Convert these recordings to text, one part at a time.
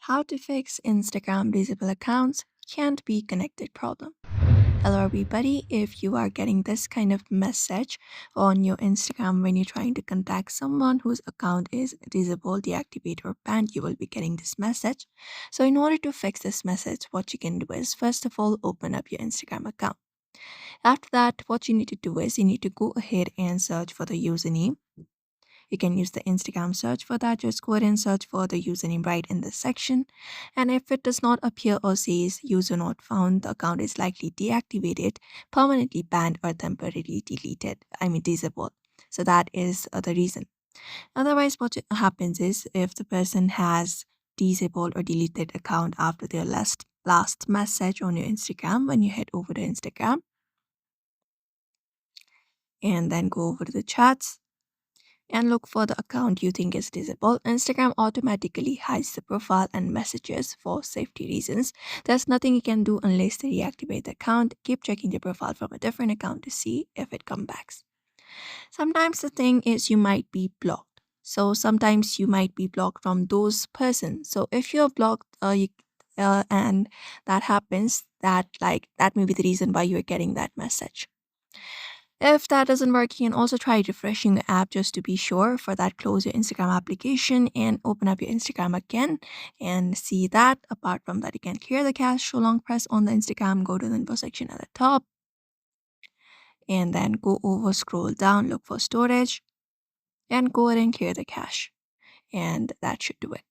How to fix Instagram disable accounts can't be connected problem. Hello everybody, if you are getting this kind of message on your Instagram when you're trying to contact someone whose account is disabled, deactivated or banned, you will be getting this message. So in order to fix this message, what you can do is first of all open up your Instagram account. After that, what you need to do is you need to go ahead and search for the username. You can use the Instagram search for that. Just go ahead and search for the username right in this section. And if it does not appear or says user not found, the account is likely deactivated, permanently banned, or temporarily deleted. Disabled. So that is the reason. Otherwise, what happens is if the person has disabled or deleted account after their last message on your Instagram, when you head over to Instagram and then go over to the chats and look for the account you think is disabled. Instagram automatically hides the profile and messages for safety reasons. There's nothing you can do unless they reactivate the account. Keep checking the profile from a different account to see if it comes back. Sometimes the thing is you might be blocked. So sometimes you might be blocked from those persons. So if you're blocked and that happens, that may be the reason why you're getting that message. If that doesn't work, you can also try refreshing the app just to be sure. For that, close your Instagram application and open up your Instagram again and see that. Apart from that, you can clear the cache. So long press on the Instagram, go to the info section at the top, and then go over, scroll down, look for storage, and go ahead and clear the cache. And that should do it.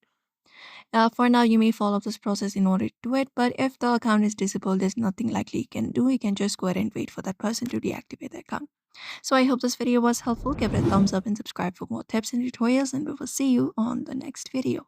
For now, you may follow this process in order to do it, but if the account is disabled, there's nothing likely you can do. You can just go ahead and wait for that person to deactivate the account. So I hope this video was helpful. Give it a thumbs up and subscribe for more tips and tutorials, and we will see you on the next video.